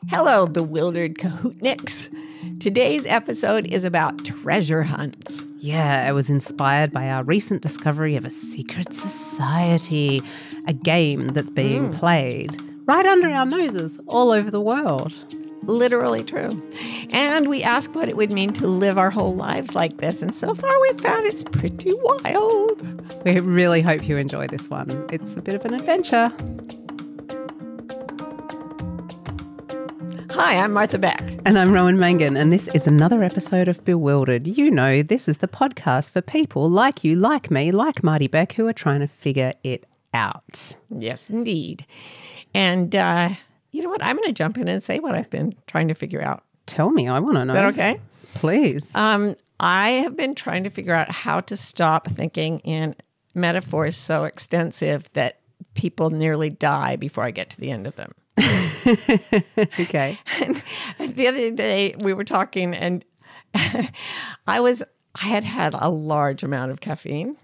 Hello, bewildered Cahootniks. Today's episode is about treasure hunts. Yeah, it was inspired by our recent discovery of a secret society, a game that's being played right under our noses all over the world. Literally true. And we asked what it would mean to live our whole lives like this, and so far we've found it's pretty wild. We really hope you enjoy this one. It's a bit of an adventure. Hi, I'm Martha Beck. And I'm Rowan Mangan, and this is another episode of Bewildered. You know, this is the podcast for people like you, like me, like Marty Beck, who are trying to figure it out. Yes, indeed. And you know what? I'm going to jump in and say what I've been trying to figure out. Tell me, I want to know. Is that okay? Please. I have been trying to figure out how to stop thinking in metaphors so extensive that people nearly die before I get to the end of them. Okay. And the other day we were talking, and I had a large amount of caffeine,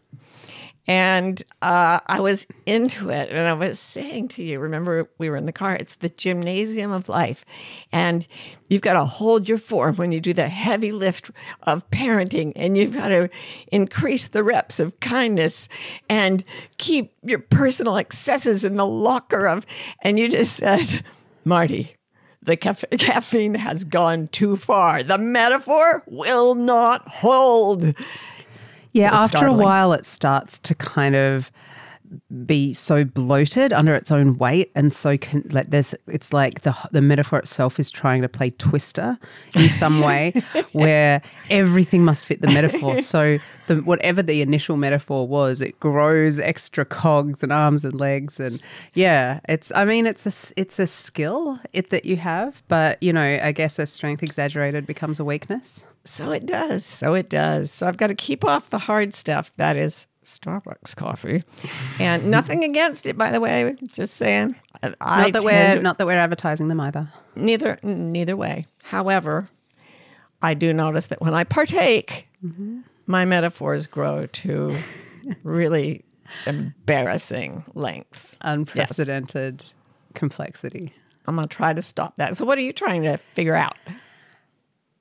and I was into it, and I was saying to you, remember we were in the car, it's the gymnasium of life, and you've got to hold your form when you do the heavy lift of parenting, and you've got to increase the reps of kindness and keep your personal excesses in the locker of, and you just said, Marty, the caffeine has gone too far. The metaphor will not hold. Yeah, after a while it starts to kind of be so bloated under its own weight, and so it's like the metaphor itself is trying to play Twister in some way, where everything must fit the metaphor. So whatever the initial metaphor was, it grows extra cogs and arms and legs, and yeah, it's a skill that you have, but you know, I guess a strength exaggerated becomes a weakness. So it does. So I've got to keep off the hard stuff. That is Starbucks coffee, and nothing against it, by the way. Just saying. Not that we're advertising them either. Neither way. However, I do notice that when I partake, my metaphors grow to really embarrassing lengths, unprecedented complexity. I'm gonna try to stop that. So, what are you trying to figure out?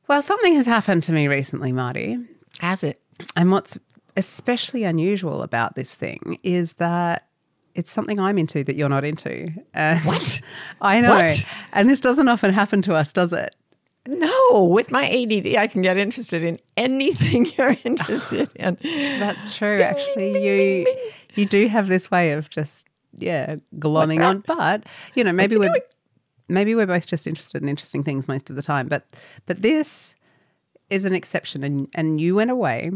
Well, something has happened to me recently, Marty. Has it? And what's especially unusual about this thing is that it's something I'm into that you're not into. What? I know. What? And this doesn't often happen to us, does it? No. With my ADD, I can get interested in anything you're interested in. That's true. Actually, you do have this way of just, glomming on. But, you know, maybe we're both just interested in interesting things most of the time. But this is an exception, and you went away.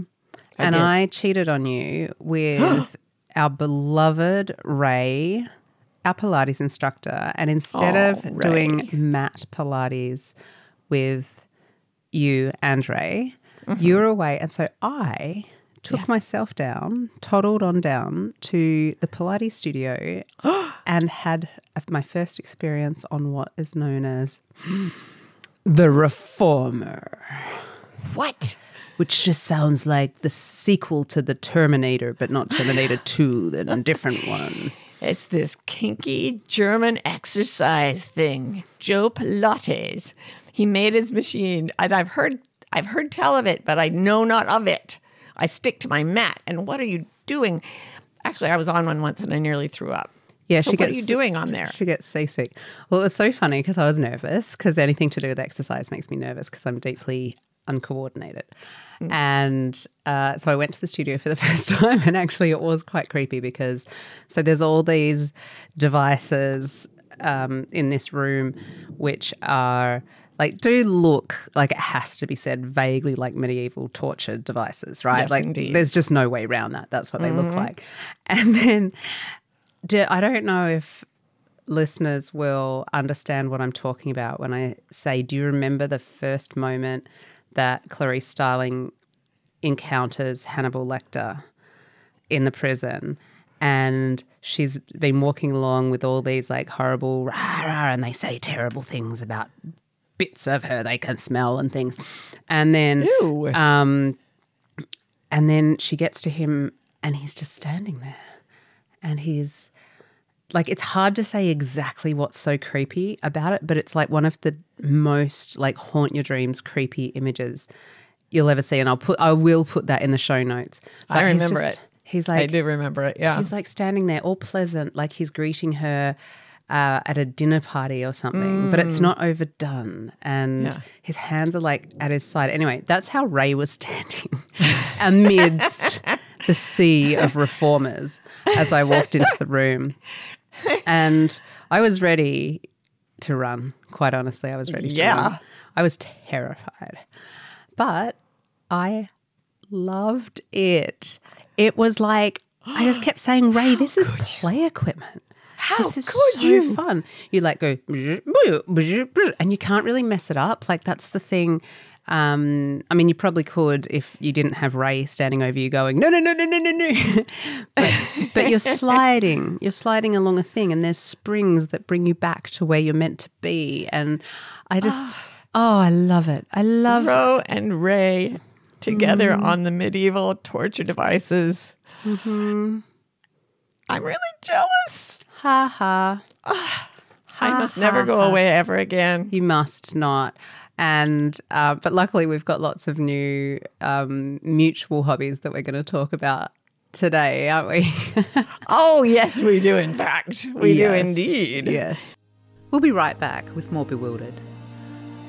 I cheated on you with our beloved Ray, our Pilates instructor. And instead of doing mat Pilates with you and Ray, you were away. And so I took myself down, toddled on down to the Pilates studio and had my first experience on what is known as the Reformer. What? Which just sounds like the sequel to the Terminator, but not Terminator 2, the different one. It's this kinky German exercise thing. Joe Pilates. He made his machine, and I've heard tell of it, but I know not of it. I stick to my mat. And what are you doing? Actually, I was on one once and I nearly threw up. Yeah, so what are you doing on there? She gets seasick. Well, it was so funny because I was nervous, because anything to do with exercise makes me nervous because I'm deeply uncoordinated. And so I went to the studio for the first time, and actually it was quite creepy because there's all these devices in this room which are do look like, it has to be said, vaguely like medieval torture devices, right? Yes, indeed. There's just no way around that. That's what they look like. And then I don't know if listeners will understand what I'm talking about when I say, do you remember the first moment that Clarice Starling encounters Hannibal Lecter in the prison, and she's been walking along with all these horrible rah, rah, and they say terrible things about bits of her they can smell and things, and then and then she gets to him and he's just standing there, and he's like it's hard to say exactly what's so creepy about it, but it's like one of the most like haunt your dreams creepy images you'll ever see. And I will put that in the show notes. But I remember it. He's like, I do remember it. Yeah. He's like standing there all pleasant, like he's greeting her at a dinner party or something, but it's not overdone. And his hands are like at his side. Anyway, that's how Ray was standing amidst the sea of reformers as I walked into the room. And I was ready to run, quite honestly. I was ready to run. I was terrified. But I loved it. It was like, I just kept saying, Ray, this is play equipment. This is so fun. You like go, and you can't really mess it up. Like that's the thing. I mean, you probably could if you didn't have Ray standing over you going, no. but you're sliding along a thing and there's springs that bring you back to where you're meant to be. And I just, I love it. I love Ro and Ray together on the medieval torture devices. Mm-hmm. I'm really jealous. Ha ha. I must never go away ever again. You must not. And but luckily we've got lots of new mutual hobbies that we're going to talk about today, aren't we? Oh, yes, we do, in fact. We do indeed. Yes. We'll be right back with more Bewildered.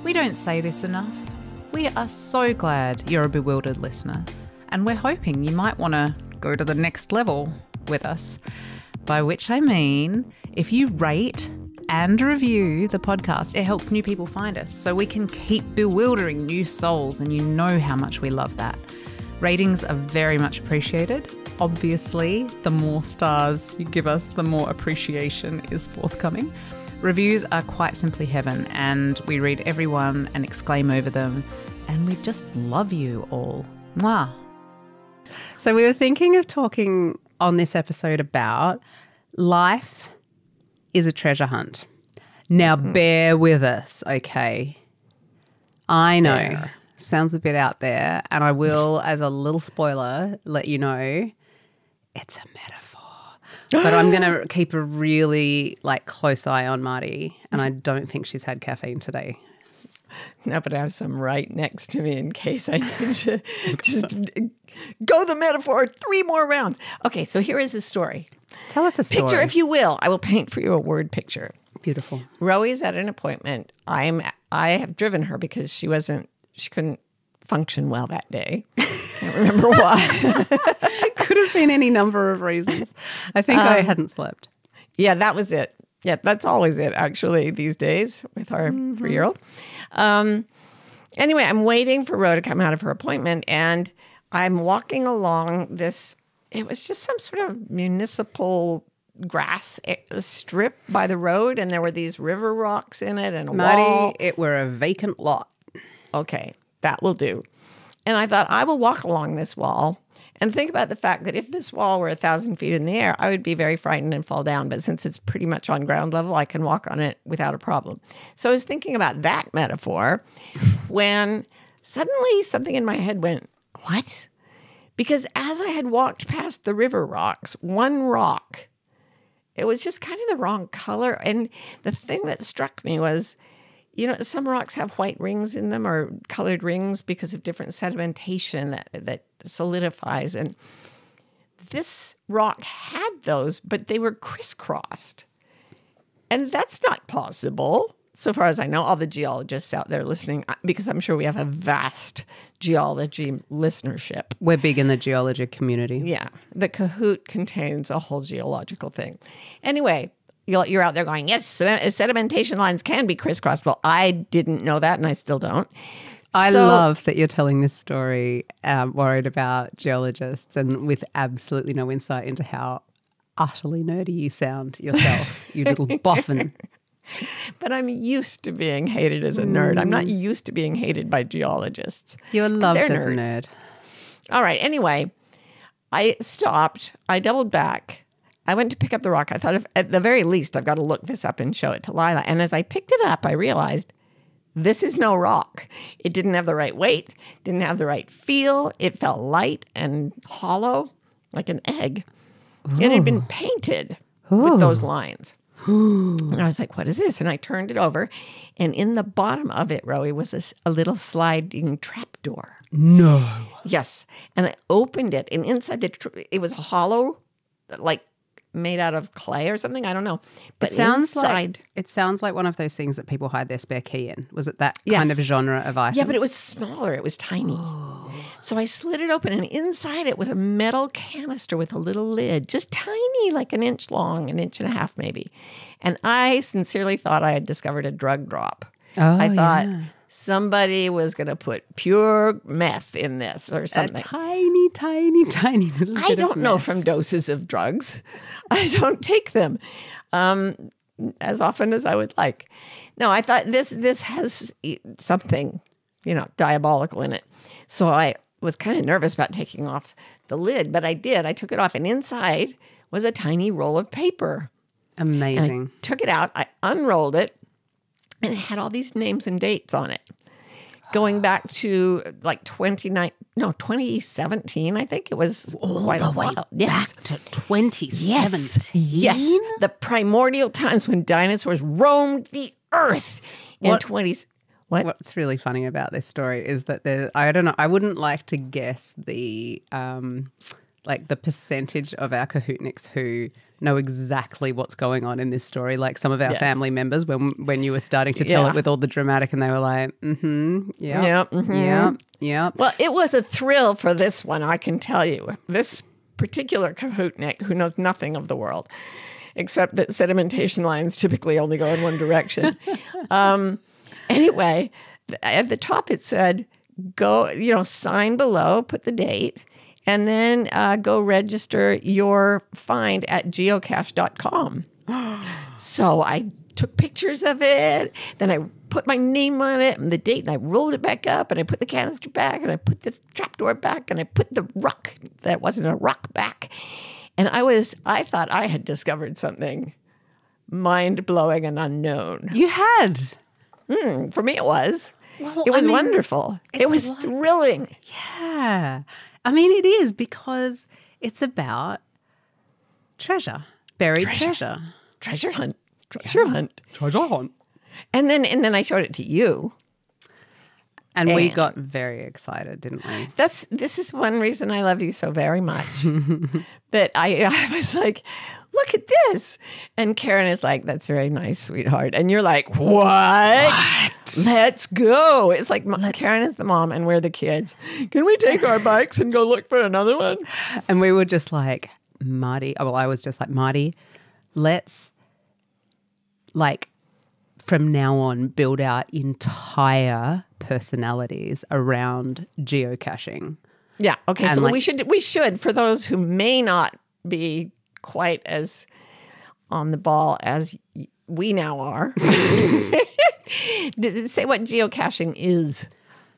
We don't say this enough. We are so glad you're a Bewildered listener, and we're hoping you might want to go to the next level with us, by which I mean if you rate and review the podcast, it helps new people find us so we can keep bewildering new souls, and you know how much we love that. Ratings are very much appreciated. Obviously, the more stars you give us, the more appreciation is forthcoming. Reviews are quite simply heaven, and we read every one and exclaim over them, and we just love you all. Mwah. So we were thinking of talking on this episode about life is a treasure hunt. Now bear with us, okay? I know, sounds a bit out there, and I will, as a little spoiler, let you know it's a metaphor. But I'm going to keep a really close eye on Marty, and I don't think she's had caffeine today. No, but I have some right next to me in case I need to just go the metaphor 3 more rounds. Okay, so here is the story. Tell us a story. Picture, if you will. I will paint for you a word picture. Beautiful. Roey's at an appointment. I have driven her because she couldn't function well that day. Can't remember why. Could have been any number of reasons. I think I hadn't slept. Yeah, that was it. Yeah, that's always it, actually, these days with our 3-year-old. Anyway, I'm waiting for Ro to come out of her appointment, and I'm walking along this, it was just some sort of municipal grass strip by the road, and there were these river rocks in it and a wall. It were a vacant lot. Okay, that will do. And I thought, I will walk along this wall and think about the fact that if this wall were 1,000 feet in the air, I would be very frightened and fall down. But since it's pretty much on ground level, I can walk on it without a problem. So I was thinking about that metaphor when suddenly something in my head went, what? Because as I had walked past the river rocks, one rock, it was just kind of the wrong color. And the thing that struck me was, some rocks have white rings in them or colored rings because of different sedimentation that solidifies. And this rock had those, but they were crisscrossed. And that's not possible, so far as I know. All the geologists out there listening, because I'm sure we have a vast geology listenership. We're big in the geology community. Yeah. The Cahoot contains a whole geological thing. Anyway, you're out there going, yes, sedimentation lines can be crisscrossed. Well, I didn't know that, and I still don't. I love that you're telling this story worried about geologists and with absolutely no insight into how utterly nerdy you sound yourself, you little boffin. But I'm used to being hated as a nerd. I'm not used to being hated by geologists. You're loved as a nerd. All right. Anyway, I stopped. I doubled back. I went to pick up the rock. I thought, at the very least, I've got to look this up and show it to Lila. And as I picked it up, I realized this is no rock. It didn't have the right weight, didn't have the right feel. It felt light and hollow, like an egg. Ooh. It had been painted. with those lines. And I was like, what is this? And I turned it over. And in the bottom of it, Rowie, was a little sliding trap door. No. Yes. And I opened it. And inside it was hollow, like made out of clay or something. I don't know. But It sounds inside, like one of those things that people hide their spare key in. Was it that Yes. kind of genre of item? Yeah, but it was smaller. It was tiny. So I slid it open, and inside it was a metal canister with a little lid, just tiny, like an inch long, an inch and a half maybe. And I sincerely thought I had discovered a drug drop. I thought somebody was going to put pure meth in this or something. A tiny, tiny, tiny little bit I don't of know meth. from doses of drugs. I don't take them as often as I would like. No, I thought this has something, diabolical in it. So I was kind of nervous about taking off the lid, but I did. I took it off, and inside was a tiny roll of paper. Amazing. And I took it out, I unrolled it, and it had all these names and dates on it. Going back to like 2017, I think it was quite a while. Back to 2017. Yes. The primordial times when dinosaurs roamed the earth in What? 20s. What's really funny about this story is that I don't know, I wouldn't like to guess the the percentage of our Cahootniks who know exactly what's going on in this story. Like some of our family members when you were starting to tell it with all the dramatic, and they were like, yeah. Well, it was a thrill for this one, I can tell you. This particular Cahootnik, who knows nothing of the world, except that sedimentation lines typically only go in one direction. Anyway, at the top it said, go, sign below, put the date, and then go register your find at geocache.com. So I took pictures of it, then I put my name on it and the date, and I rolled it back up, and I put the canister back, and I put the trapdoor back, and I put the rock that wasn't a rock back. And I thought I had discovered something mind-blowing and unknown. You had. For me, it was. Well, it was wonderful. It was thrilling. Yeah. I mean, it is, because it's about treasure, buried treasure. Treasure hunt. Treasure hunt. Treasure hunt. And then I showed it to you. And we got very excited, didn't we? This is one reason I love you so very much. That I was like, look at this. And Karen is like, that's very nice, sweetheart. And you're like, what? Let's go. It's like Karen is the mom and we're the kids. Can we take our bikes and go look for another one? And we were just like, Marty, I was just like, Marty, let's from now on build our entire personalities around geocaching. Yeah. Okay. And So we should, for those who may not be quite as on the ball as we now are, say what geocaching is.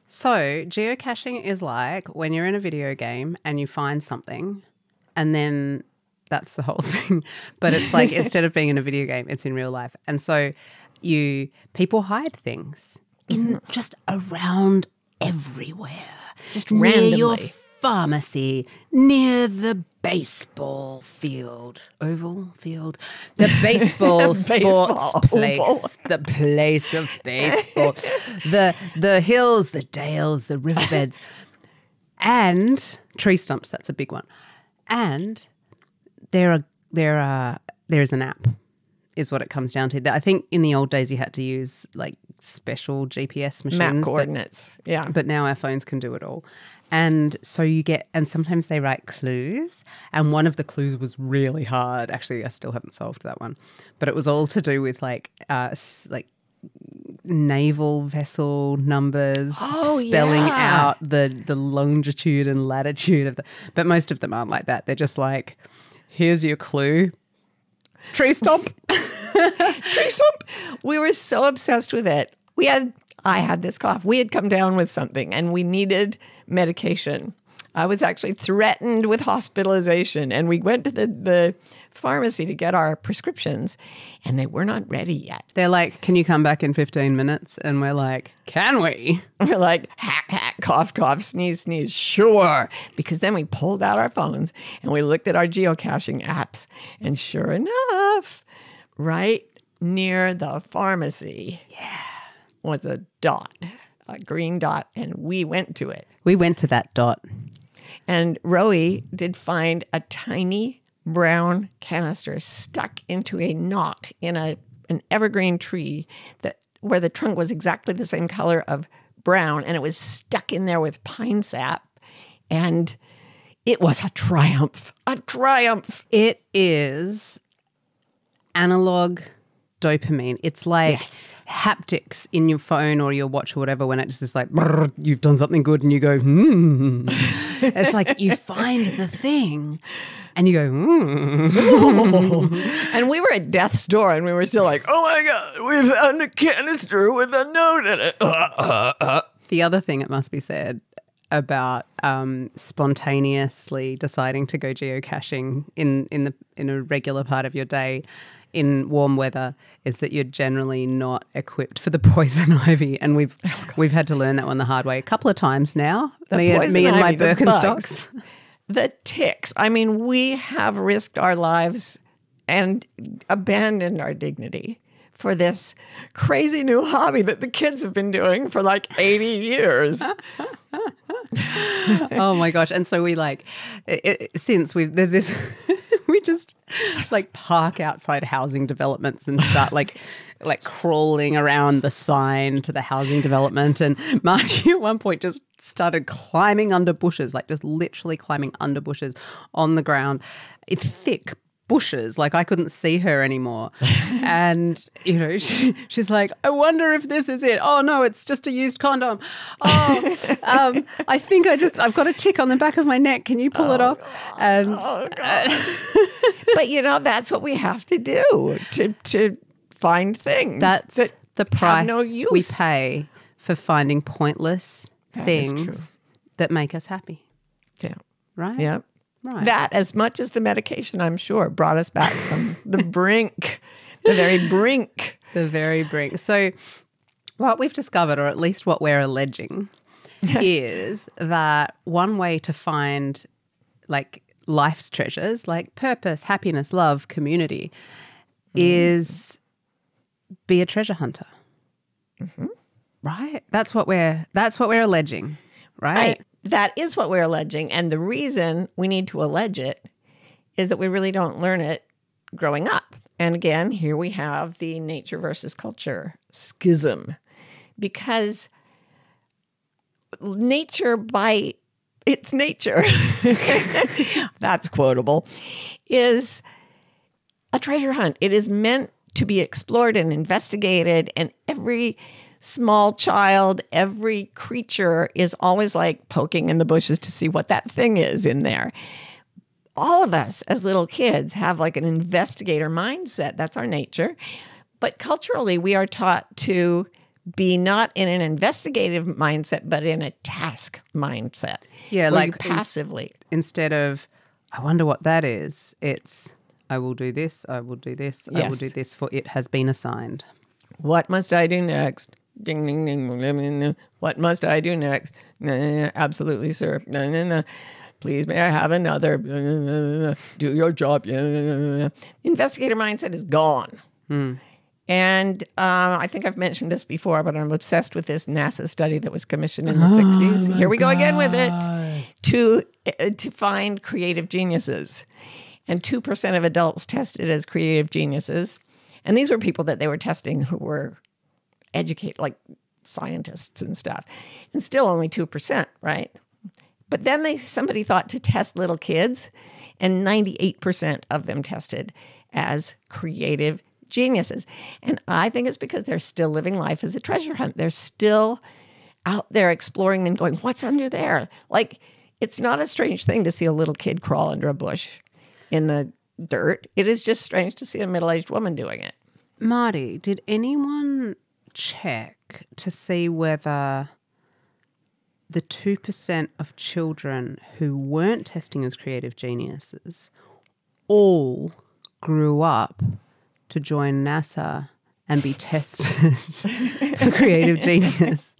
So geocaching is like when you're in a video game and you find something, and then that's the whole thing. But it's like instead of being in a video game, it's in real life. And so people hide things in just around everywhere. Just near randomly. your pharmacy, near the baseball field, oval field, the baseball sports place, oval. the place of baseball, the hills, the dales, the riverbeds, and tree stumps. That's a big one. And there is an app, is what it comes down to. I think in the old days you had to use like special GPS machines. Map coordinates. But now our phones can do it all. And so and sometimes they write clues. And one of the clues was really hard. Actually, I still haven't solved that one. But it was all to do with like naval vessel numbers, spelling out the longitude and latitude of but most of them aren't like that. They're just like, here's your clue. Tree stump. Tree stump. We were so obsessed with it. I had this cough. We had come down with something and we needed medication. I was actually threatened with hospitalization, and we went to the pharmacy to get our prescriptions, and they were not ready yet. They're like, can you come back in 15 minutes? And we're like, can we? We're like, hack, hack, cough, cough, sneeze, sneeze, sure. Because then we pulled out our phones and we looked at our geocaching apps, and sure enough, right near the pharmacy was a dot, a green dot, and we went to it. We went to that dot. And Rowie did find a tiny brown canister stuck into a knot in an evergreen tree where the trunk was exactly the same color of brown, and it was stuck in there with pine sap. And it was a triumph, a triumph. It is analog dopamine. It's like haptics in your phone or your watch or whatever, when it just is like, you've done something good, and you go, It's like you find the thing and you go, And we were at death's door, and we were still like, oh my God, we found a canister with a note in it. The other thing, it must be said, about spontaneously deciding to go geocaching in a regular part of your day in warm weather is that you're generally not equipped for the poison ivy, and we've had to learn that one the hard way a couple of times now. Me and my Birkenstocks, the ticks. I mean, we have risked our lives and abandoned our dignity for this crazy new hobby that the kids have been doing for like 80 years. Oh my gosh. And so we there's this, we just like park outside housing developments and start like crawling around the sign to the housing development. And Marty at one point just started climbing under bushes, like just literally climbing under bushes on the ground. It's thick bushes, like I couldn't see her anymore. And, she's like, I wonder if this is it. Oh, no, it's just a used condom. Oh, I think I've got a tick on the back of my neck. Can you pull it off? And But, that's what we have to do to find things. That's that the price no use. we pay for finding pointless things that make us happy. Yeah. Right? Yeah. Right. That, as much as the medication, I'm sure, brought us back from the brink, the very brink. The very brink. So what we've discovered, or at least what we're alleging, is that one way to find like life's treasures, like purpose, happiness, love, community, is be a treasure hunter. Mm-hmm. Right? That's what we're alleging, right? That is what we're alleging. And the reason we need to allege it is that we really don't learn it growing up. And again, here we have the nature versus culture schism. Because nature, by its nature, that's quotable, is a treasure hunt. It is meant to be explored and investigated, and every small child, every creature is always like poking in the bushes to see what that thing is in there. All of us as little kids have like an investigator mindset. That's our nature. But culturally, we are taught to be not in an investigative mindset, but in a task mindset. Yeah, like passively. Instead of, I wonder what that is, it's, I will do this, I will do this, I will do this, for it has been assigned. What must I do next? Ding, ding, ding. What must I do next? Absolutely, sir. Please, may I have another? Do your job. Investigator mindset is gone. And I think I've mentioned this before, but I'm obsessed with this NASA study that was commissioned in the 60s. Here we go again with it. To find creative geniuses. And 2% of adults tested as creative geniuses. And these were people that they were testing who were educated, like scientists and stuff. And still only 2%, right? But then somebody thought to test little kids, and 98% of them tested as creative geniuses. And I think it's because they're still living life as a treasure hunt. They're still out there exploring and going, what's under there? Like, it's not a strange thing to see a little kid crawl under a bush in the dirt. It is just strange to see a middle-aged woman doing it. Marty, did anyone check to see whether the 2% of children who weren't testing as creative geniuses all grew up to join NASA and be tested for creative genius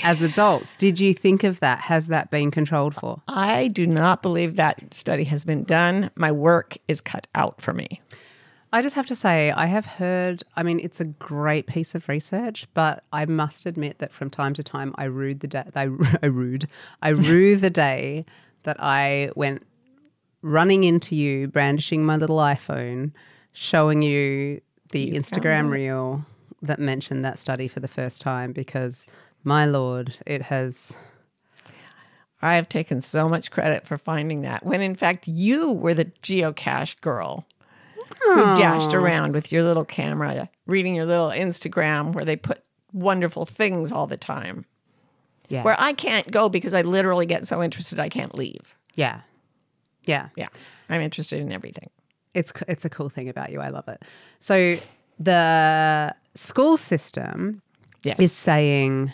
as adults. Did you think of that? Has that been controlled for? I do not believe that study has been done. My work is cut out for me. I just have to say, I have heard, I mean, it's a great piece of research, but I must admit that from time to time I rue the day that I went running into you, brandishing my little iPhone, showing you the Instagram reel that mentioned that study for the first time, because my Lord, it has. I have taken so much credit for finding that, when in fact you were the geocache girl who dashed around with your little camera, reading your little Instagram where they put wonderful things all the time. Yeah. Where I can't go because I literally get so interested I can't leave. Yeah. Yeah. Yeah. I'm interested in everything. It's a cool thing about you. I love it. So the school system is saying,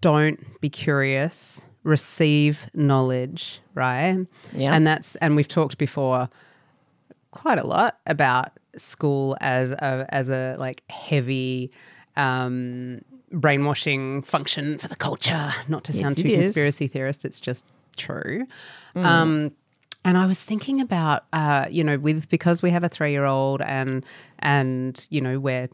don't be curious, receive knowledge, right? Yeah. And we've talked before quite a lot about school as a like heavy brainwashing function for the culture. Not to sound too conspiracy theorist, it's just true. And I was thinking about, because we have a 3-year-old and we're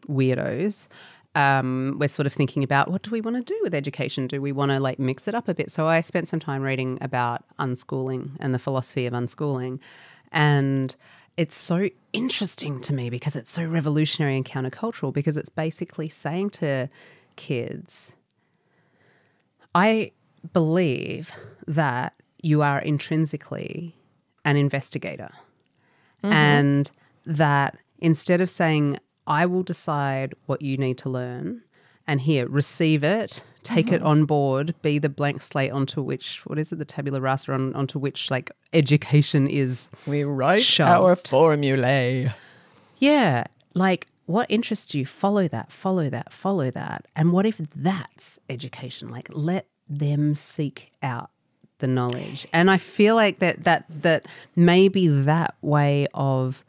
weirdos, we're sort of thinking about, what do we want to do with education? Do we want to like mix it up a bit? So I spent some time reading about unschooling and the philosophy of unschooling. And it's so interesting to me because it's so revolutionary and countercultural, because it's basically saying to kids, I believe that you are intrinsically an investigator, and that instead of saying, I will decide what you need to learn and here, receive it, take it on board, be the blank slate onto which, the tabula rasa onto which like education is We write shoved. our formulae. Yeah, like what interests you, follow that, follow that, follow that. And what if that's education? Like let them seek out the knowledge. And I feel like that maybe that way of,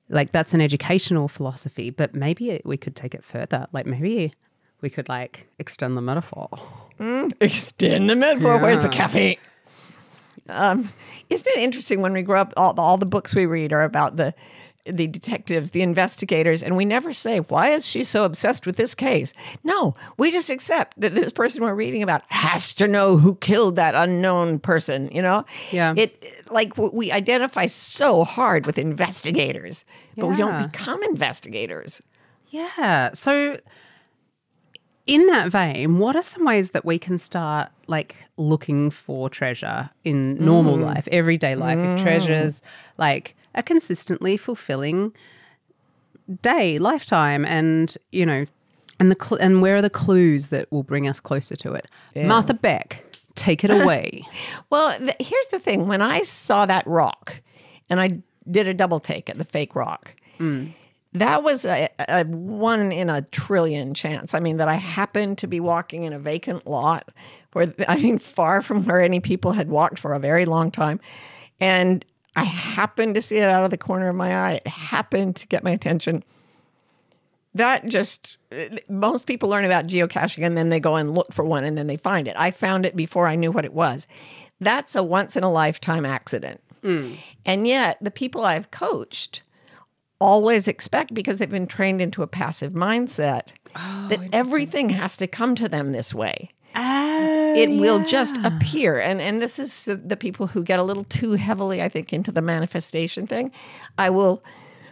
like, that's an educational philosophy, but maybe we could take it further. Like maybe we could like extend the metaphor. Extend the metaphor. Where's the caffeine? Isn't it interesting when we grow up, all the books we read are about the detectives, the investigators, and we never say, why is she so obsessed with this case? No, we just accept that this person we're reading about has to know who killed that unknown person, you know? Yeah. We identify so hard with investigators, but we don't become investigators. Yeah. So in that vein, what are some ways that we can start like looking for treasure in normal life, everyday life, if treasures like a consistently fulfilling lifetime, and and where are the clues that will bring us closer to it? Yeah. Martha Beck, take it away. Well, here's the thing. When I saw that rock, and I did a double take at the fake rock, that was a 1 in a trillion chance. I mean, that I happened to be walking in a vacant lot far from where any people had walked for a very long time. And I happened to see it out of the corner of my eye. It happened to get my attention. Most people learn about geocaching and then they go and look for one and then they find it. I found it before I knew what it was. That's a once-in-a-lifetime accident. And yet the people I've coached always expect, because they've been trained into a passive mindset, that everything has to come to them this way. It will just appear. And this is the people who get a little too heavily, I think, into the manifestation thing. I will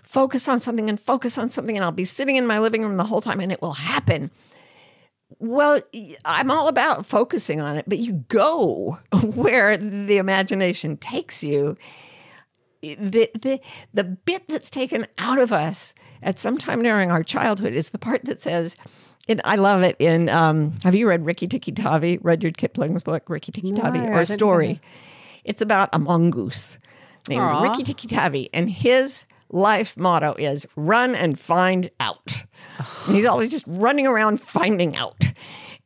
focus on something and I'll be sitting in my living room the whole time and it will happen. Well, I'm all about focusing on it, but you go where the imagination takes you. The bit that's taken out of us at some time during our childhood is the part that says, and I love it in, have you read Rikki Tikki Tavi, Rudyard Kipling's book, Rikki Tikki Tavi, or a story? It's about a mongoose named Rikki Tikki Tavi, and his life motto is run and find out. And he's always just running around finding out.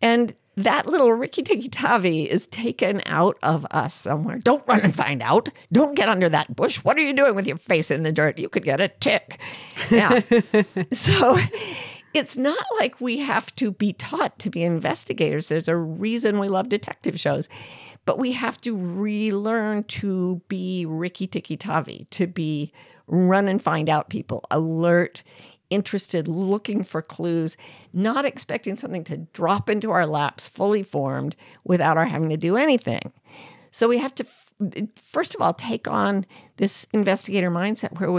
And that little Ricky-Tikki-Tavi is taken out of us somewhere. Don't run and find out. Don't get under that bush. What are you doing with your face in the dirt? You could get a tick. Yeah. So it's not like we have to be taught to be investigators. There's a reason we love detective shows. But we have to relearn to be Ricky-Tikki-Tavi, to be run and find out people, alert, interested, looking for clues, not expecting something to drop into our laps fully formed without our having to do anything. So we have to, first of all, take on this investigator mindset where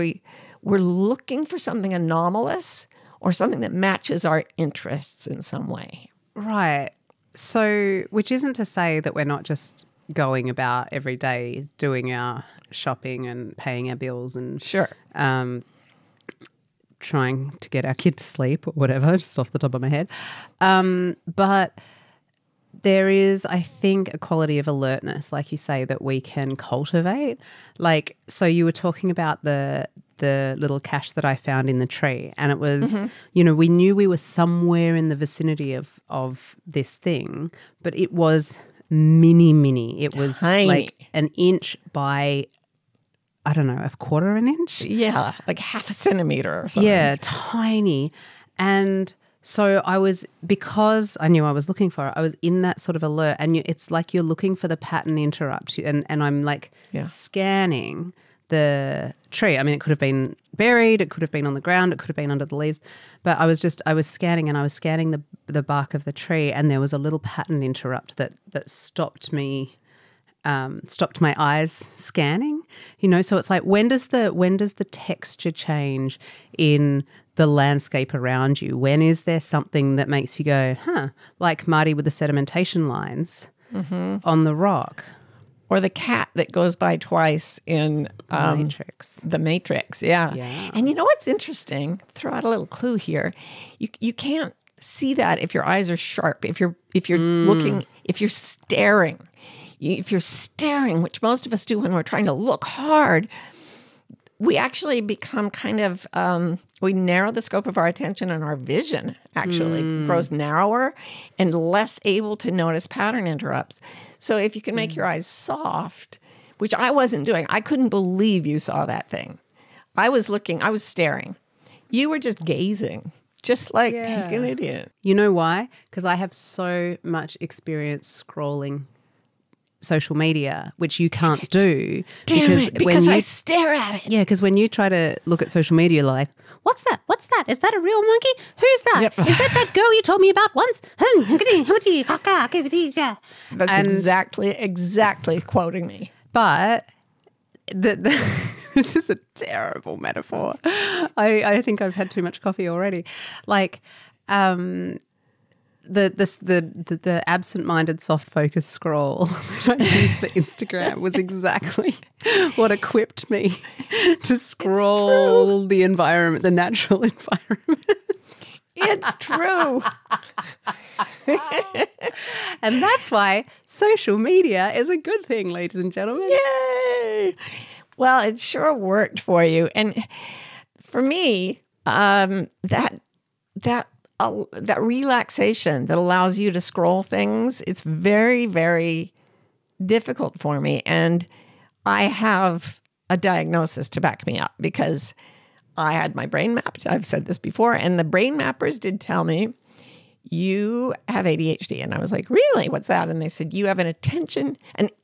we're looking for something anomalous or something that matches our interests in some way. Right. So, which isn't to say that we're not just going about every day doing our shopping and paying our bills and Sure. Trying to get our kid to sleep or whatever, just off the top of my head. But there is, I think, a quality of alertness, like you say, that we can cultivate. Like, so you were talking about the little cache that I found in the tree, and it was, we knew we were somewhere in the vicinity of this thing, but it was mini. It was tiny. like an inch by, I don't know, a quarter of an inch? Yeah, like half a centimeter or something. Yeah, tiny. And so because I knew I was looking for it, I was in that sort of alert. And it's like you're looking for the pattern interrupt. And I'm like scanning the tree. I mean, it could have been buried, it could have been on the ground, it could have been under the leaves. But I was scanning, and I was scanning the bark of the tree, and there was a little pattern interrupt that stopped me. Stopped my eyes scanning, so it's like, when does the texture change in the landscape around you? When is there something that makes you go, like Marty with the sedimentation lines on the rock? Or the cat that goes by twice in Matrix. The Matrix, yeah. And you know what's interesting? Throw out a little clue here. You can't see that if your eyes are sharp, if you're looking, if you're staring. If you're staring, which most of us do when we're trying to look hard, we actually become kind of, we narrow the scope of our attention, and our vision actually grows narrower and less able to notice pattern interrupts. So if you can make your eyes soft, which I wasn't doing, I couldn't believe you saw that thing. I was staring. You were just gazing, just like taking it in. You know why? Because I have so much experience scrolling social media, which you can't do. Because I stare at it. Yeah, because when you try to look at social media, like, what's that? Is that a real monkey? Who's that? Yep. Is that girl you told me about once? That's exactly quoting me. But this is a terrible metaphor. I think I've had too much coffee already. Like, the absent-minded soft focus scroll that I used for Instagram was exactly what equipped me to scroll the environment, the natural environment. It's true. And that's why social media is a good thing, ladies and gentlemen. Yay! Well, it sure worked for you. And for me, that relaxation that allows you to scroll things, it's very, very difficult for me. And I have a diagnosis to back me up, because I had my brain mapped. I've said this before. And the brain mappers did tell me, you have ADHD. And I was like, really? What's that? And they said, you have an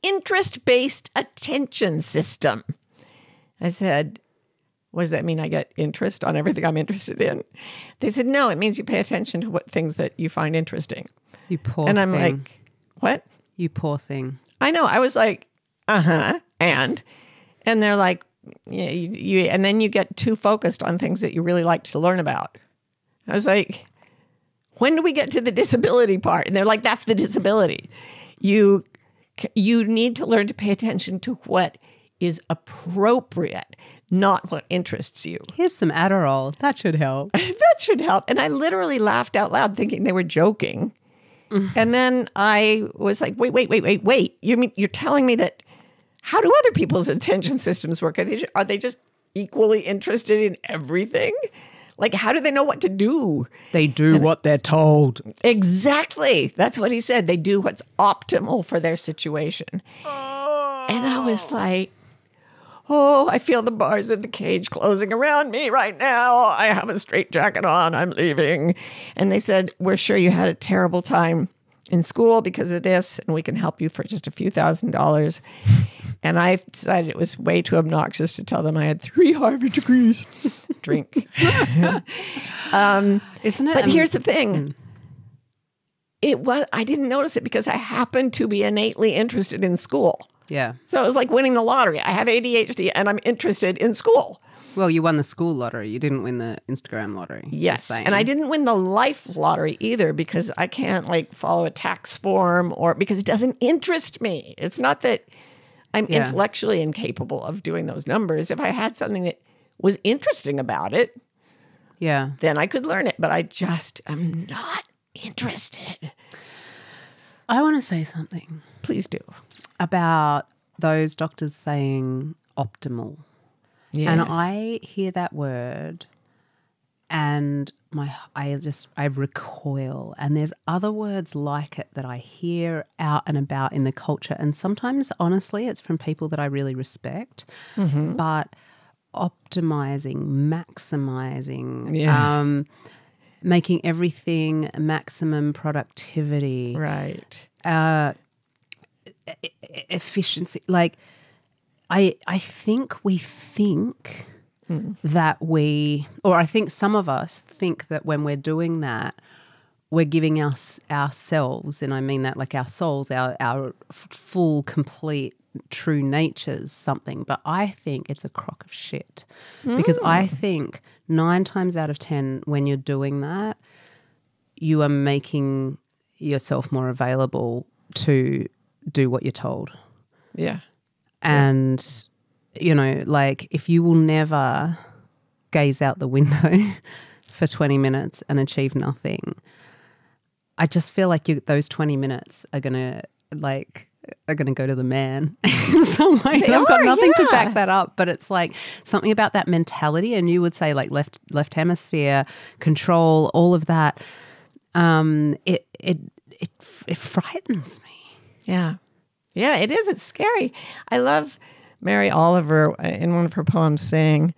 interest-based attention system. I said, what does that mean? I get interest on everything I'm interested in? They said, no, it means you pay attention to what things that you find interesting. You poor thing. And I'm like, what? You poor thing. I know. I was like, and they're like, yeah, and then you get too focused on things that you really like to learn about. I was like, when do we get to the disability part? And they're like, that's the disability. You need to learn to pay attention to what is appropriate, not what interests you. Here's some Adderall. That should help. That should help. And I literally laughed out loud thinking they were joking. And then I was like, wait. You're telling me that, how do other people's attention systems work? Are they just equally interested in everything? Like, how do they know what to do? They do what they're told. Exactly. That's what he said. They do what's optimal for their situation. And I was like, oh, I feel the bars of the cage closing around me right now. I have a straitjacket on. I'm leaving. And they said, we're sure you had a terrible time in school because of this, and we can help you for just a few $1,000s. And I decided it was way too obnoxious to tell them I had 3 Harvard degrees. Drink. Isn't it? But here's the thing. I didn't notice it because I happened to be innately interested in school. Yeah. So it was like winning the lottery. I have ADHD and I'm interested in school. Well, you won the school lottery. You didn't win the Instagram lottery. Yes. And I didn't win the life lottery either because I can't like follow a tax form or because it doesn't interest me. It's not that I'm intellectually incapable of doing those numbers. If I had something that was interesting about it, then I could learn it. But I just am not interested. I want to say something. Please do. About those doctors saying optimal. Yes. And I hear that word and I recoil. And there's other words like it that I hear out and about in the culture. And sometimes, honestly, it's from people that I really respect. Mm-hmm. But optimizing, maximizing, making everything maximum productivity. Right. Efficiency. Like, I think we think that I think some of us think that when we're doing that, we're giving ourselves, and I mean that like our souls, our full, complete, true natures something. But I think it's a crock of shit because I think 9 times out of 10 when you're doing that, you are making yourself more available to do what you're told. Yeah. And, you know, like if you will never gaze out the window for 20 minutes and achieve nothing, I just feel like those 20 minutes are going to go to the man in some way. I've got nothing to back that up, but it's like something about that mentality. And you would say like left hemisphere, control, all of that. It frightens me. Yeah. Yeah, it is. It's scary. I love Mary Oliver in one of her poems saying,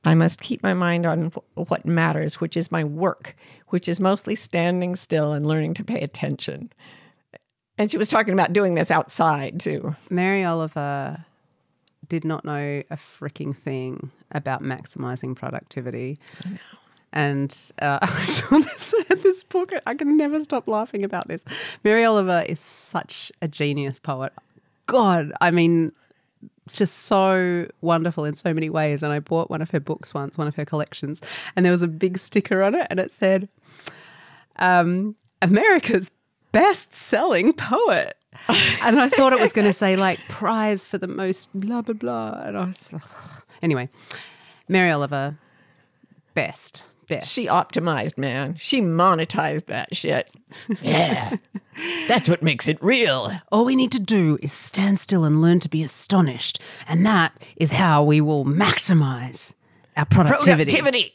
I must keep my mind on what matters, which is my work, which is mostly standing still and learning to pay attention. And she was talking about doing this outside too. Mary Oliver did not know a freaking thing about maximizing productivity. I know. And I saw this book. I can never stop laughing about this. Mary Oliver is such a genius poet. God, I mean, it's just so wonderful in so many ways. And I bought one of her books once, one of her collections, and there was a big sticker on it and it said, America's best-selling poet. And I thought it was going to say like prize for the most blah, blah, blah. And I was, anyway, Mary Oliver, best. She optimized, man. She monetized that shit. Yeah. That's what makes it real. All we need to do is stand still and learn to be astonished. And that is how we will maximize our productivity.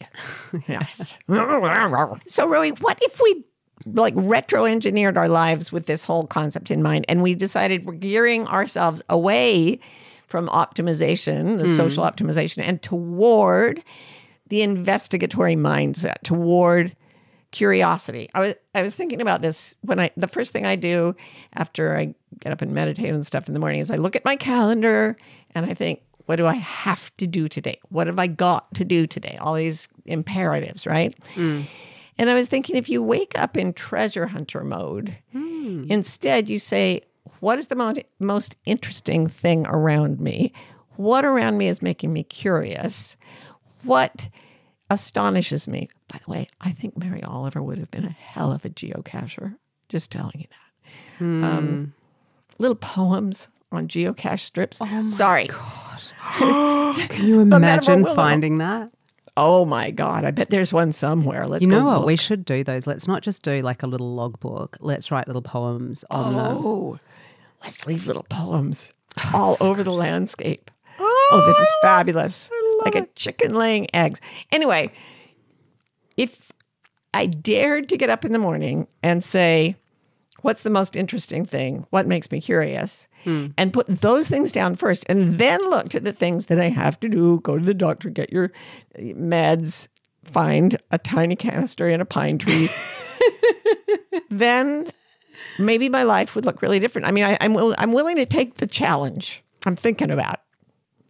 Yes. So, Rowie, what if we like retro-engineered our lives with this whole concept in mind and we decided we're gearing ourselves away from optimization, the social optimization, and toward the investigatory mindset, toward curiosity. I was thinking about this when the first thing I do after I get up and meditate and stuff in the morning is I look at my calendar and I think, what do I have to do today? What have I got to do today? All these imperatives, right? And I was thinking, if you wake up in treasure hunter mode, instead you say, what is the most interesting thing around me? What around me is making me curious? What astonishes me? By the way, I think Mary Oliver would have been a hell of a geocacher. Just telling you that. Little poems on geocache strips. Oh my Sorry. God. Can you imagine finding that? Oh my God. I bet there's one somewhere. Let's go. You know what? Look. We should do those. Let's not just do like a little logbook. Let's write little poems on them. Oh, let's leave little poems all over the landscape. Oh, this is fabulous. Like a chicken laying eggs. Anyway, if I dared to get up in the morning and say, what's the most interesting thing? What makes me curious? And put those things down first and then look to the things that I have to do. Go to the doctor, get your meds, find a tiny canister in a pine tree. Then maybe my life would look really different. I mean, I'm willing to take the challenge. I'm thinking about.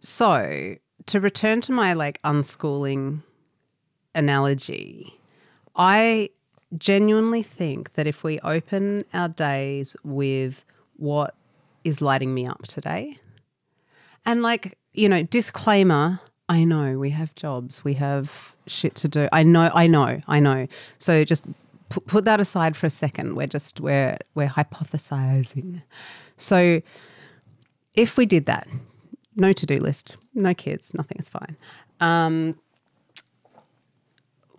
So to return to my like unschooling analogy, I genuinely think that if we open our days with what is lighting me up today, and like, you know, disclaimer, I know we have jobs, we have shit to do. I know. So just put that aside for a second. We're hypothesizing. So if we did that, no to-do list, no kids, nothing, it's fine.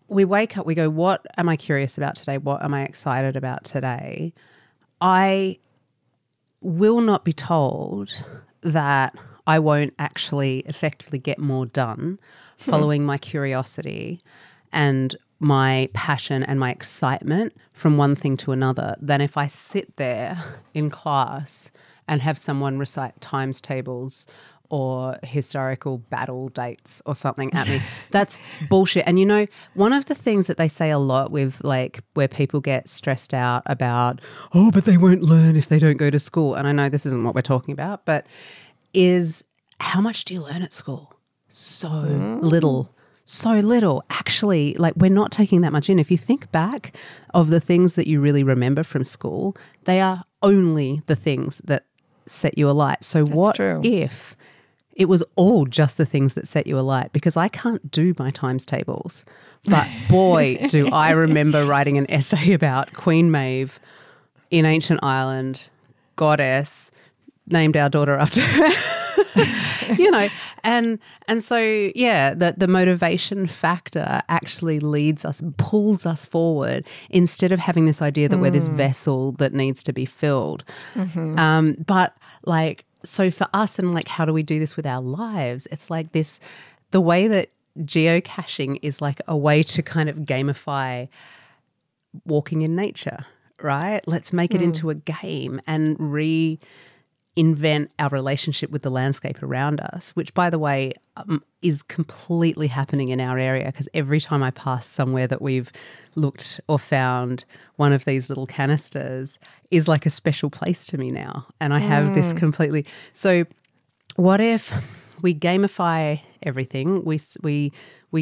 We wake up, we go, what am I curious about today? What am I excited about today? I will not be told that I won't actually effectively get more done following my curiosity and my passion and my excitement from one thing to another than if I sit there in class and have someone recite times tables or historical battle dates or something at me. That's bullshit. And, you know, one of the things that they say a lot with like where people get stressed out about, oh, but they won't learn if they don't go to school. And I know this isn't what we're talking about, but is how much do you learn at school? So little. So little. Actually, like we're not taking that much in. If you think back of the things that you really remember from school, they are only the things that set you alight. So what if it was all just the things that set you alight? Because I can't do my times tables. But boy, do I remember writing an essay about Queen Maeve in ancient Ireland, goddess, named our daughter after her. You know, and so, yeah, the motivation factor actually leads us, pulls us forward instead of having this idea that we're this vessel that needs to be filled. But like, so for us, and like, how do we do this with our lives? It's like this, the way that geocaching is like a way to kind of gamify walking in nature, right? Let's make it into a game and reinvent our relationship with the landscape around us, which, by the way, is completely happening in our area, because every time I pass somewhere that we've looked or found one of these little canisters is like a special place to me now. And I have this completely. So what if we gamify everything? We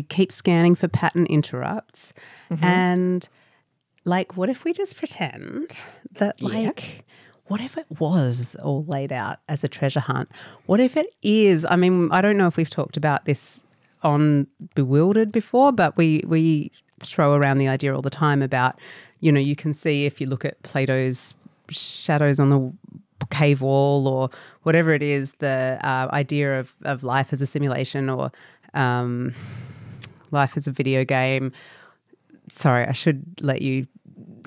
keep scanning for pattern interrupts. And like, what if we just pretend that like, what if it was all laid out as a treasure hunt? What if it is? I mean, I don't know if we've talked about this on Bewildered before, but we throw around the idea all the time about, you know, you can see if you look at Plato's shadows on the cave wall or whatever it is, the idea of life as a simulation or life as a video game. Sorry, I should let you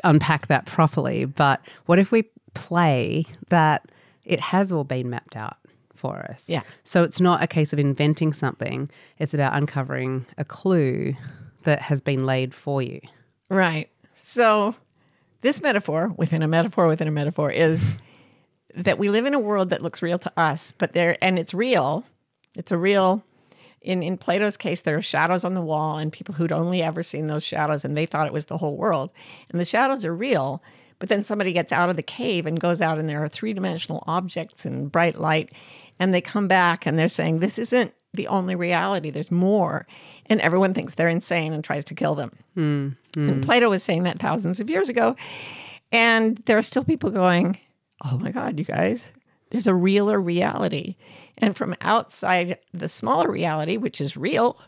unpack that properly. But what if we play that it has all been mapped out for us? Yeah. So it's not a case of inventing something. It's about uncovering a clue that has been laid for you. Right. So this metaphor within a metaphor within a metaphor is that we live in a world that looks real to us, but it's real. It's a real, in Plato's case, there are shadows on the wall and people who'd only ever seen those shadows and they thought it was the whole world. And the shadows are real, but then somebody gets out of the cave and goes out and there are three-dimensional objects and bright light, and they come back and they're saying, this isn't the only reality, there's more. And everyone thinks they're insane and tries to kill them. And Plato was saying that thousands of years ago. And there are still people going, oh my God, you guys, there's a realer reality. And from outside the smaller reality, which is real,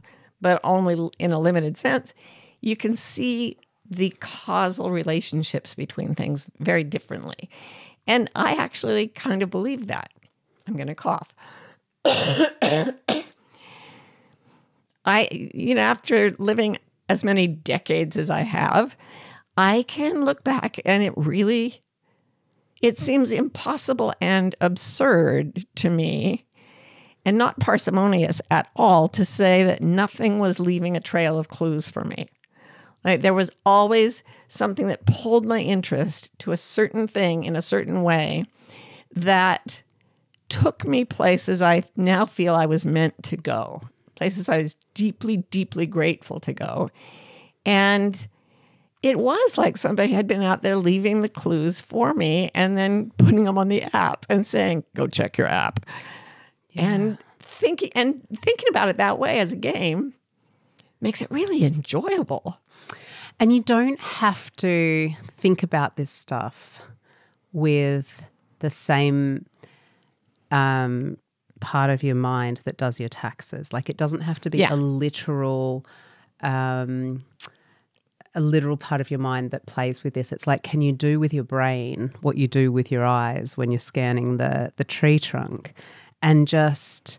but only in a limited sense, you can see the causal relationships between things very differently. And I actually kind of believe that. I'm going to cough. After living as many decades as I have, I can look back and it seems impossible and absurd to me, and not parsimonious at all, to say that nothing was leaving a trail of clues for me. Like there was always something that pulled my interest to a certain thing in a certain way that took me places I now feel I was meant to go, places I was deeply, deeply grateful to go. And it was like somebody had been out there leaving the clues for me and then putting them on the app and saying, go check your app. Yeah. And thinking about it that way as a game makes it really enjoyable. And you don't have to think about this stuff with the same part of your mind that does your taxes. Like it doesn't have to be a literal part of your mind that plays with this. It's like, can you do with your brain what you do with your eyes when you're scanning the tree trunk, and just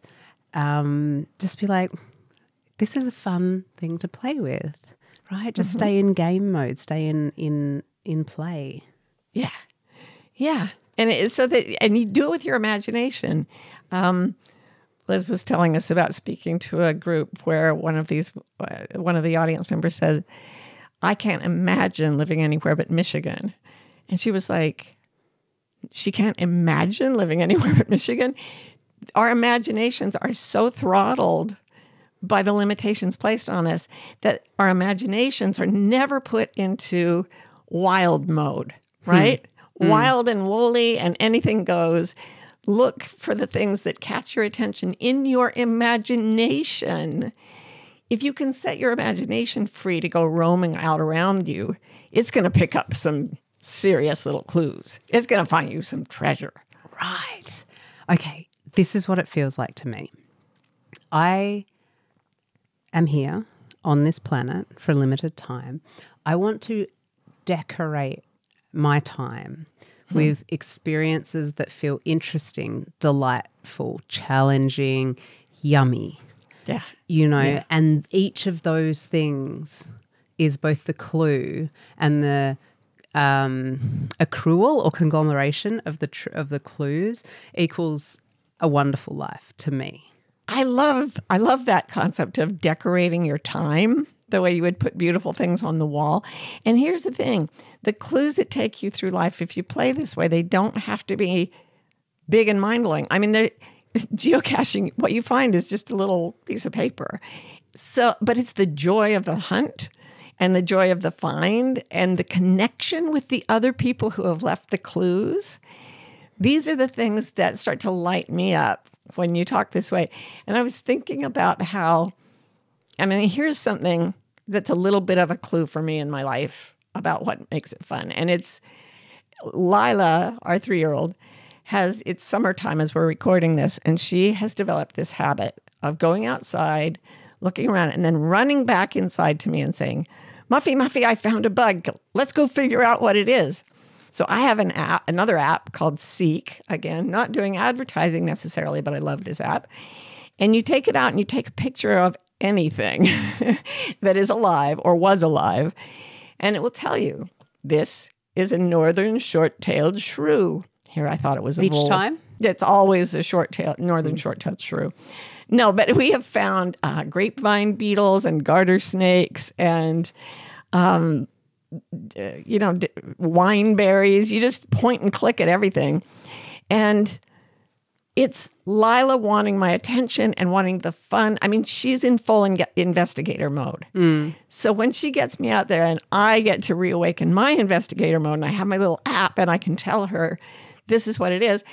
be like, this is a fun thing to play with, right? Just stay in game mode, stay in play. Yeah, yeah, and and you do it with your imagination. Liz was telling us about speaking to a group where one of the audience members says, I can't imagine living anywhere but Michigan. And she was like, she can't imagine living anywhere but Michigan? Our imaginations are so throttled by the limitations placed on us that our imaginations are never put into wild mode, right? Wild and woolly and anything goes. Look for the things that catch your attention in your imagination. If you can set your imagination free to go roaming out around you, it's going to pick up some serious little clues. It's going to find you some treasure. Right. Okay, this is what it feels like to me. I am here on this planet for a limited time. I want to decorate my time with experiences that feel interesting, delightful, challenging, yummy. Yeah. You know, and each of those things is both the clue and the accrual or conglomeration of the clues equals a wonderful life to me. I love that concept of decorating your time, the way you would put beautiful things on the wall. And here's the thing, the clues that take you through life, if you play this way, they don't have to be big and mind-blowing. I mean, geocaching, what you find is just a little piece of paper. But it's the joy of the hunt and the joy of the find and the connection with the other people who have left the clues. These are the things that start to light me up when you talk this way. And I was thinking about how, I mean, here's something that's a little bit of a clue for me in my life about what makes it fun. And it's Lila, our 3-year-old, it's summertime as we're recording this, and she has developed this habit of going outside, looking around, and then running back inside to me and saying, Muffy, I found a bug. Let's go figure out what it is. So I have another app called Seek. Again, not doing advertising necessarily, but I love this app. And you take it out and you take a picture of anything that is alive or was alive, and it will tell you, this is a northern short-tailed shrew. Here, I thought it was a vole. Each time? It's always a northern short-tailed shrew. No, but we have found grapevine beetles and garter snakes and wine berries. You just point and click at everything. And it's Lila wanting my attention and wanting the fun. I mean, she's in full investigator mode. So when she gets me out there and I get to reawaken my investigator mode and I have my little app and I can tell her this is what it is.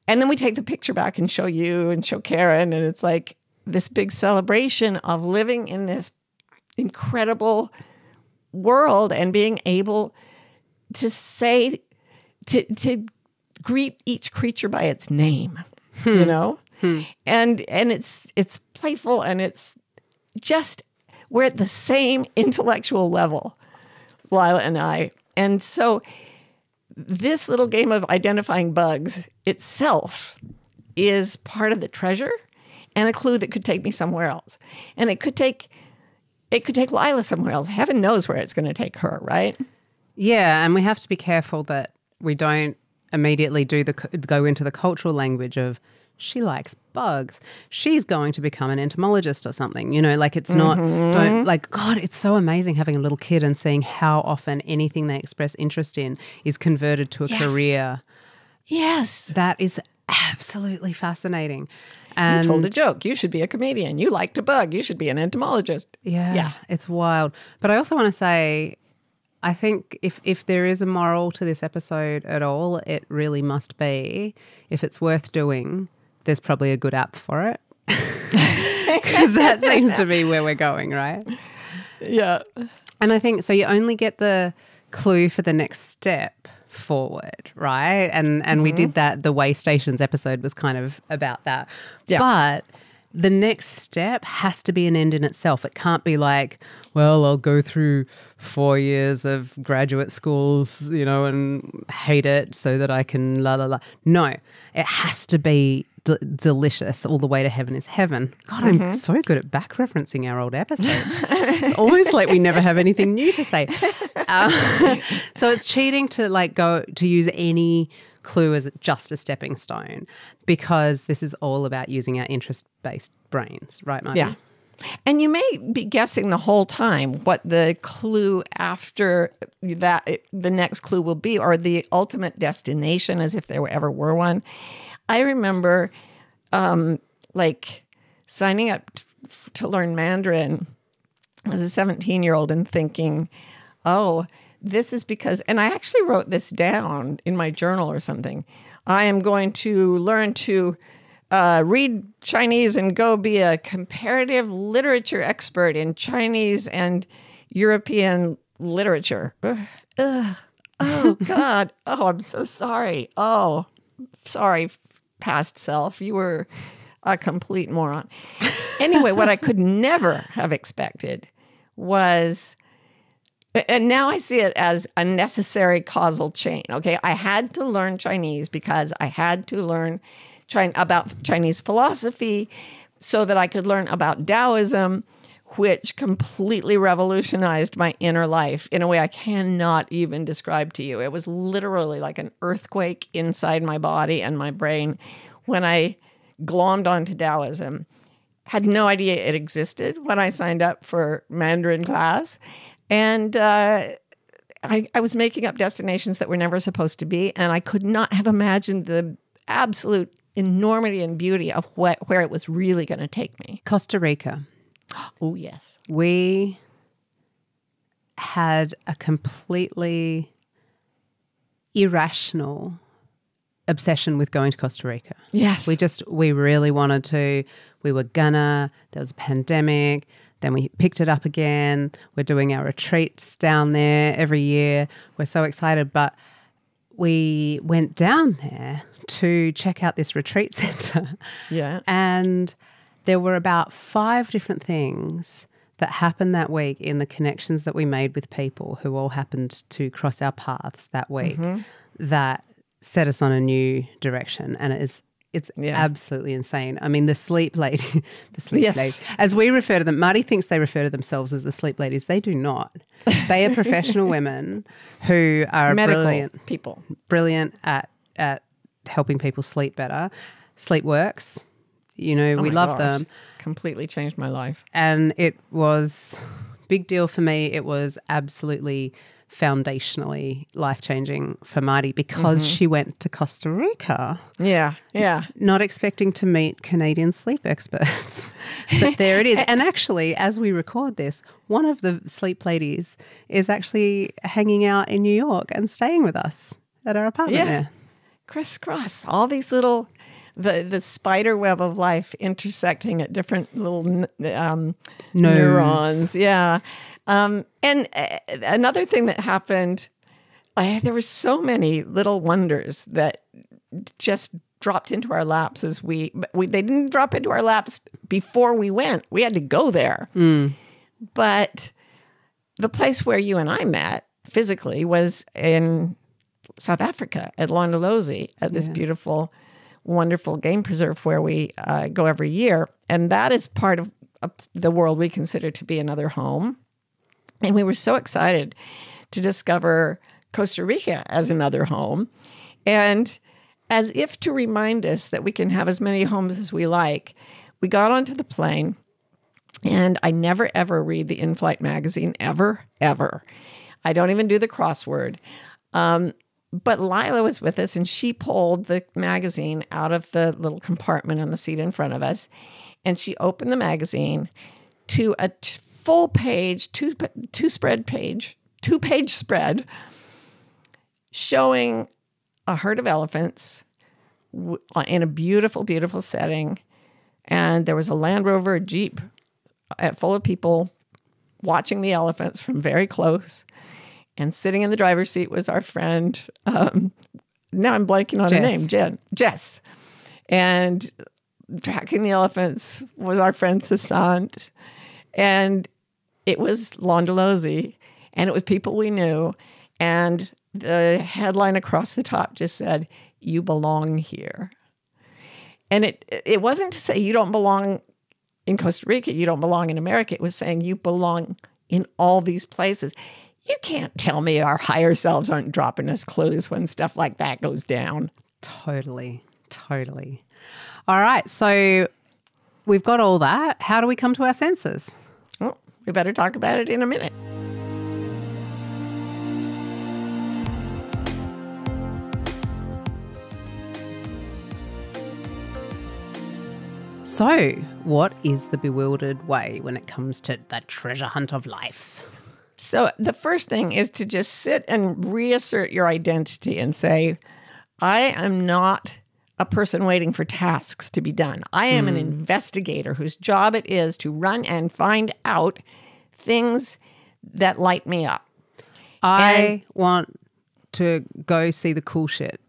And then we take the picture back and show you and show Karen. And it's like this big celebration of living in this incredible world and being able to say, to greet each creature by its name, you know? And it's playful and it's just, we're at the same intellectual level, Lila and I. And so this little game of identifying bugs itself is part of the treasure and a clue that could take me somewhere else. And it could take Lila somewhere else. Heaven knows where it's going to take her, right? Yeah, and we have to be careful that we don't immediately go into the cultural language of She likes bugs. She's going to become an entomologist or something. You know, like it's not, don't, like, God, it's so amazing having a little kid and seeing how often anything they express interest in is converted to a career. Yes. That is absolutely fascinating. And you told a joke. You should be a comedian. You liked a bug. You should be an entomologist. yeah, it's wild. But I also want to say, I think if there is a moral to this episode at all, it really must be, if it's worth doing, there's probably a good app for it. Because that seems to be where we're going, right? Yeah. And I think, so you only get the clue for the next step forward, right? And we did that, the Way Stations episode was kind of about that. Yeah. But the next step has to be an end in itself. It can't be like, well, I'll go through 4 years of graduate schools, you know, and hate it so that I can la la la. No, it has to be delicious. All the way to heaven is heaven. God, I'm so good at back referencing our old episodes. It's almost like we never have anything new to say. So it's cheating to like go to use any clue as just a stepping stone, because this is all about using our interest-based brains, right, Marty? Yeah. And you may be guessing the whole time what the clue after that, the next clue will be, or the ultimate destination, as if there ever were one. I remember like signing up to learn Mandarin as a 17-year-old and thinking, oh, this is because, and I actually wrote this down in my journal or something, I am going to learn to read Chinese and go be a comparative literature expert in Chinese and European literature. Oh, God. Oh, I'm so sorry. Oh, sorry, past self. You were a complete moron. Anyway, what I could never have expected was, and now I see it as a necessary causal chain. Okay, I had to learn Chinese because I had to learn about Chinese philosophy so that I could learn about Taoism, which completely revolutionized my inner life in a way I cannot even describe to you. It was literally like an earthquake inside my body and my brain when I glommed onto Taoism. Had no idea it existed when I signed up for Mandarin class. And I was making up destinations that were never supposed to be, and I could not have imagined the absolute enormity and beauty of where it was really going to take me. Costa Rica. Oh, yes. We had a completely irrational obsession with going to Costa Rica. Yes. We really wanted to. We were gonna. There was a pandemic. Then we picked it up again. We're doing our retreats down there every year. We're so excited. But we went down there to check out this retreat center. Yeah. And there were about 5 different things that happened that week in the connections that we made with people who all happened to cross our paths that week that set us on a new direction. And it's absolutely insane. I mean, the sleep lady, lady, as we refer to them, Marty thinks they refer to themselves as the sleep ladies. They do not. They are professional women who are medical people. Brilliant at helping people sleep better. Sleep Works. You know, we love them. Completely changed my life. And it was a big deal for me. It was absolutely foundationally life-changing for Marty because she went to Costa Rica. Yeah, yeah. Not expecting to meet Canadian sleep experts. But there it is. And actually, as we record this, one of the sleep ladies is actually hanging out in New York and staying with us at our apartment there. Crisscross. All these little, the spider web of life intersecting at different little neurons. Yeah. And another thing that happened, there were so many little wonders that just dropped into our laps as they didn't drop into our laps before we went. We had to go there. But the place where you and I met physically was in South Africa at Londolozi at this beautiful, wonderful game preserve where we go every year. And that is part of the world we consider to be another home. And we were so excited to discover Costa Rica as another home. And as if to remind us that we can have as many homes as we like, we got onto the plane, and I never, ever read the in-flight magazine, ever, ever. I don't even do the crossword. But Lila was with us, and she pulled the magazine out of the little compartment on the seat in front of us, and she opened the magazine to a full page, two-page spread showing a herd of elephants in a beautiful, beautiful setting. And there was a Land Rover, a Jeep full of people watching the elephants from very close. And sitting in the driver's seat was our friend, now I'm blanking on her name, Jess. And tracking the elephants was our friend Sassant. And it was Londolozi, and it was people we knew. And the headline across the top just said, "You belong here." And it wasn't to say you don't belong in Costa Rica, you don't belong in America. It was saying you belong in all these places. You can't tell me our higher selves aren't dropping us clues when stuff like that goes down. Totally, totally. All right, so we've got all that. How do we come to our senses? Well, we better talk about it in a minute. So, what is the bewildered way when it comes to the treasure hunt of life? So the first thing is to just sit and reassert your identity and say, I am not a person waiting for tasks to be done. I am an investigator whose job it is to run and find out things that light me up. I want to go see the cool shit.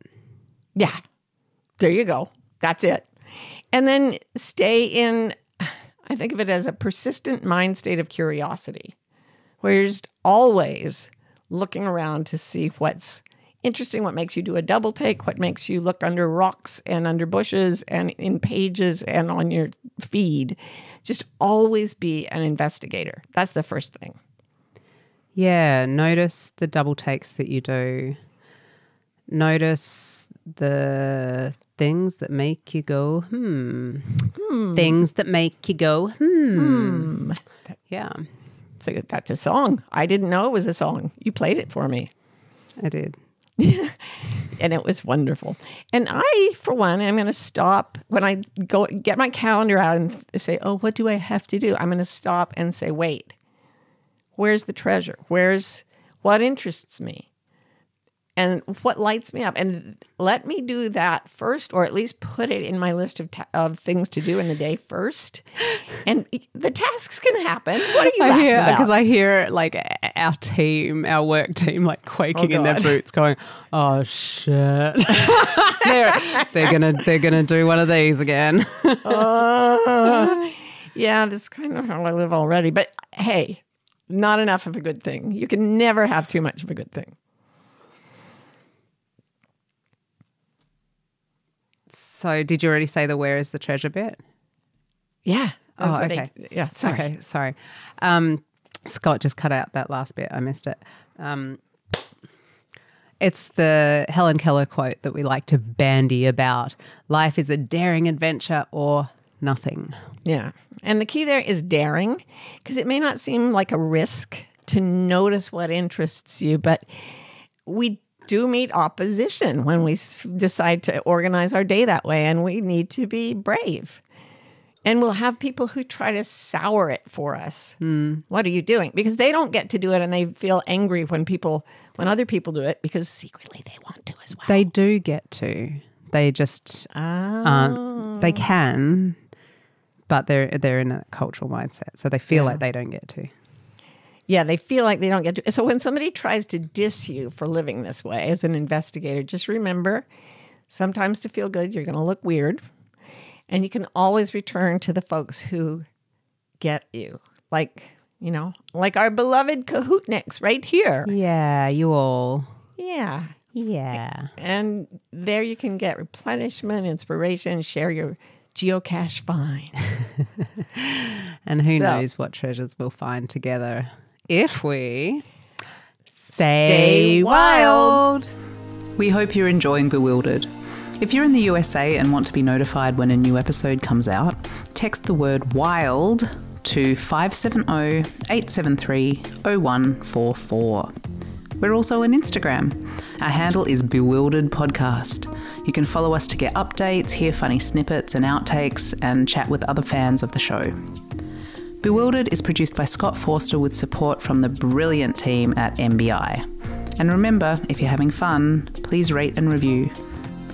Yeah, there you go. That's it. And then stay in, I think of it as a persistent mind state of curiosity, where you're just always looking around to see what's interesting, what makes you do a double take, what makes you look under rocks and under bushes and in pages and on your feed. Just always be an investigator. That's the first thing. Yeah, notice the double takes that you do. Notice the things that make you go, Things that make you go, Yeah. So that's a song. I didn't know it was a song. You played it for me. I did. And it was wonderful. And I, for one, am going to stop when I go get my calendar out and say, oh, what do I have to do? I'm going to stop and say, wait, where's the treasure? What interests me? And what lights me up? And let me do that first, or at least put it in my list of things to do in the day first. And the tasks can happen. What are you laughing about? Because I hear like our work team, like quaking in their boots, going, "Oh shit, they're gonna do one of these again." Yeah, that's kind of how I live already. But hey, not enough of a good thing. You can never have too much of a good thing. So did you already say the where is the treasure bit? Yeah. Oh, okay. Yeah, sorry. Okay, sorry. Scott just cut out that last bit. I missed it. It's the Helen Keller quote that we like to bandy about. Life is a daring adventure or nothing. Yeah. And the key there is daring, because it may not seem like a risk to notice what interests you, but we do meet opposition when we decide to organize our day that way, and we need to be brave. And we'll have people who try to sour it for us. What are you doing? Because they don't get to do it, and they feel angry when other people do it, because secretly they want to as well. They do get to. They just aren't. They can, but they're in a cultural mindset, so they feel like they don't get to. Yeah, they feel like they don't get to. So when somebody tries to diss you for living this way as an investigator, just remember, sometimes to feel good, you're going to look weird. And you can always return to the folks who get you. Like our beloved Cahootniks right here. Yeah, you all. Yeah. Yeah. And there you can get replenishment, inspiration, share your geocache finds. And who knows what treasures we'll find together if we stay wild. We hope you're enjoying Bewildered. If you're in the USA and want to be notified when a new episode comes out, text the word WILD to 570-873-0144. We're also on Instagram. Our handle is Bewildered Podcast. You can follow us to get updates, hear funny snippets and outtakes, and chat with other fans of the show. Bewildered is produced by Scott Forster with support from the brilliant team at MBI. And remember, if you're having fun, please rate and review,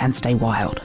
and stay wild.